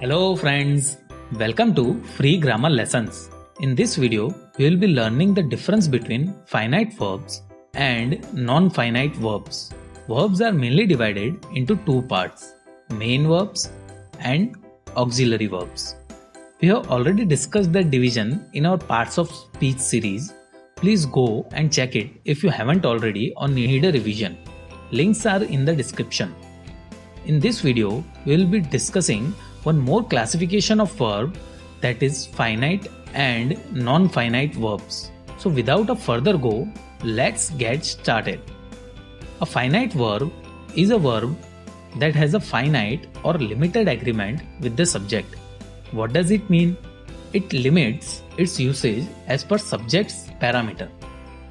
Hello friends, welcome to Free Grammar Lessons. In this video, we will be learning the difference between finite verbs and non-finite verbs. Verbs are mainly divided into two parts, main verbs and auxiliary verbs. We have already discussed the division in our parts of speech series. Please go and check it if you haven't already or need a revision. Links are in the description. In this video, we will be discussing one more classification of verb, that is finite and non-finite verbs. So without a further go, let's get started. A finite verb is a verb that has a finite or limited agreement with the subject. What does it mean? It limits its usage as per subject's parameter.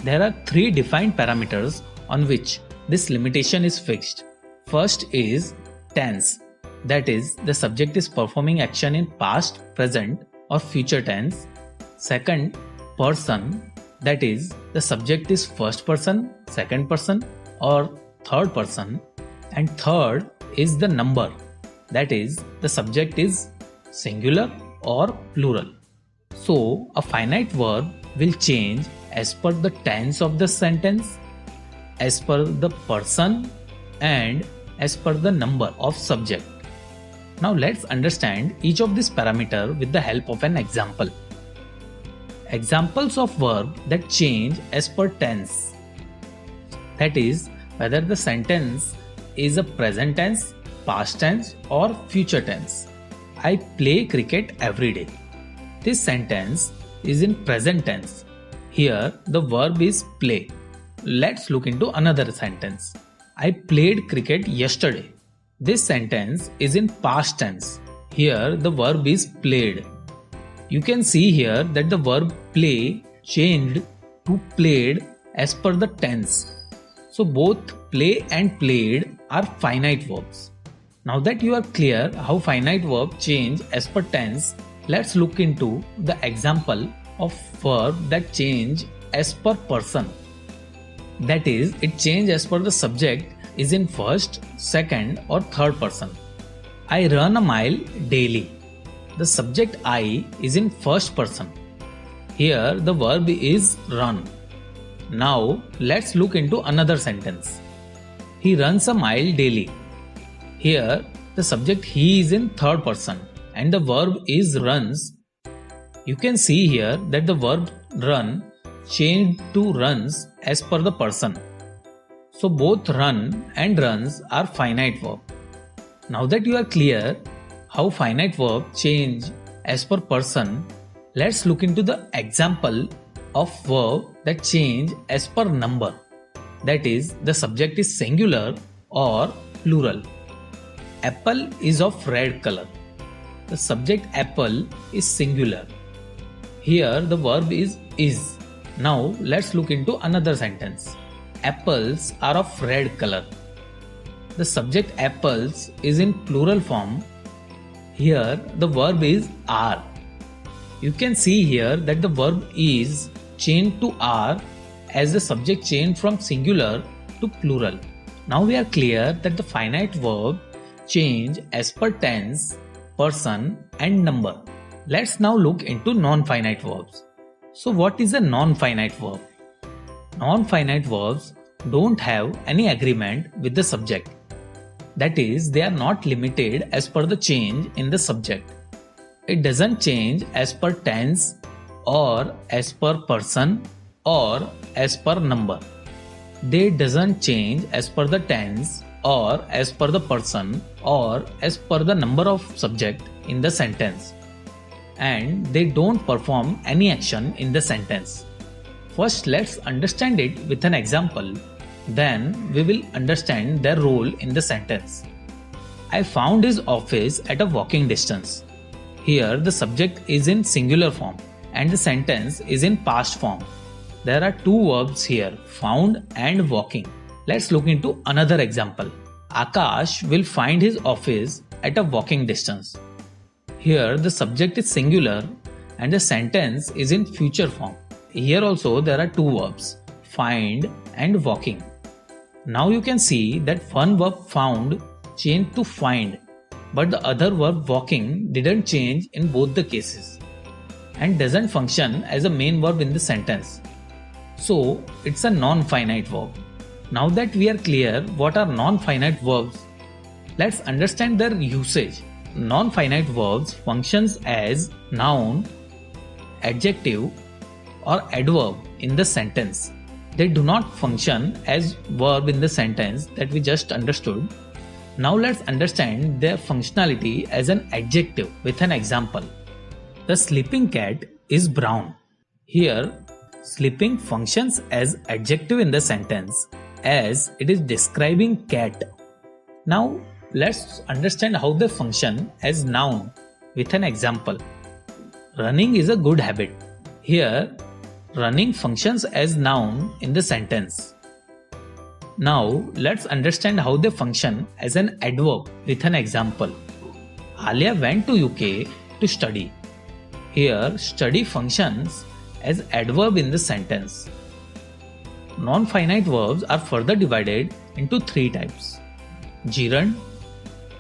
There are three defined parameters on which this limitation is fixed. First is tense. That is, the subject is performing action in past, present or future tense. Second, person. That is, the subject is first person, second person or third person. And third is the number. That is, the subject is singular or plural. So, a finite verb will change as per the tense of the sentence, as per the person and as per the number of subject. Now let's understand each of these parameters with the help of an example. Examples of verb that change as per tense. That is, whether the sentence is a present tense, past tense or future tense. I play cricket every day. This sentence is in present tense. Here the verb is play. Let's look into another sentence. I played cricket yesterday. This sentence is in past tense. Here the verb is played. You can see here that the verb play changed to played as per the tense. So both play and played are finite verbs. Now that you are clear how finite verb change as per tense, let's look into the example of verb that change as per person. That is, it change as per the subject is in first, second or third person. I run a mile daily. The subject I is in first person. Here the verb is run. Now let's look into another sentence. He runs a mile daily. Here the subject he is in third person and the verb is runs. You can see here that the verb run changed to runs as per the person. So both run and runs are finite verb. Now that you are clear how finite verb change as per person, let's look into the example of verb that change as per number. That is, the subject is singular or plural. Apple is of red color. The subject apple is singular. Here the verb is. Now let's look into another sentence. Apples are of red color. The subject apples is in plural form. Here the verb is are. You can see here that the verb is changed to are as the subject changed from singular to plural. Now we are clear that the finite verb change as per tense, person and number. Let's now look into non-finite verbs. So what is a non-finite verb? Non-finite verbs don't have any agreement with the subject. That is, they are not limited as per the change in the subject. It doesn't change as per tense or as per person or as per number. They doesn't change as per the tense or as per the person or as per the number of subject in the sentence. And they don't perform any action in the sentence. First, let's understand it with an example. Then we will understand their role in the sentence. I found his office at a walking distance. Here the subject is in singular form and the sentence is in past form. There are two verbs here, found and walking. Let's look into another example. Akash will find his office at a walking distance. Here the subject is singular and the sentence is in future form. Here also there are two verbs, find and walking. Now you can see that one verb found changed to find. but the other verb walking didn't change in both the cases and doesn't function as a main verb in the sentence. So it's a non-finite verb. Now that we are clear what are non-finite verbs, let's understand their usage. Non-finite verbs functions as noun, adjective or adverb in the sentence. They do not function as verb in the sentence that we just understood. Now let's understand their functionality as an adjective with an example. The sleeping cat is brown. Here, sleeping functions as adjective in the sentence as it is describing cat. Now let's understand how they function as noun with an example. Running is a good habit. Here, running functions as noun in the sentence. Now let's understand how they function as an adverb with an example. Alia went to UK to study. Here, study functions as adverb in the sentence. Non-finite verbs are further divided into three types: gerund,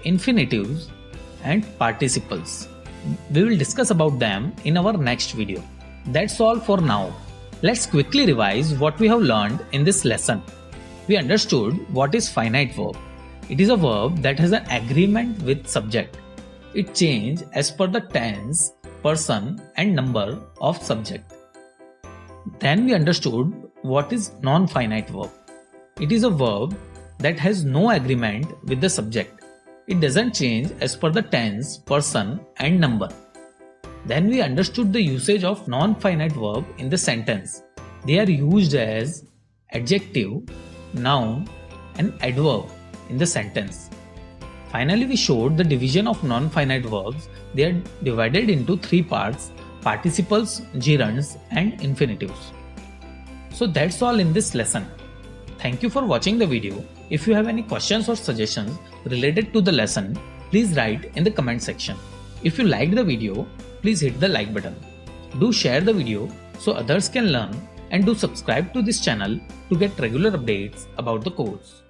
infinitives and participles. We will discuss about them in our next video. That's all for now. Let's quickly revise what we have learned in this lesson. We understood what is finite verb. It is a verb that has an agreement with subject. It changes as per the tense, person and number of subject. Then we understood what is non-finite verb. It is a verb that has no agreement with the subject. It doesn't change as per the tense, person and number. Then we understood the usage of non-finite verb in the sentence. They are used as adjective, noun and adverb in the sentence. Finally, we showed the division of non-finite verbs. They are divided into three parts: participles, gerunds and infinitives. So that's all in this lesson. Thank you for watching the video. If you have any questions or suggestions related to the lesson, please write in the comment section. If you liked the video, please hit the like button. Do share the video so others can learn, and do subscribe to this channel to get regular updates about the course.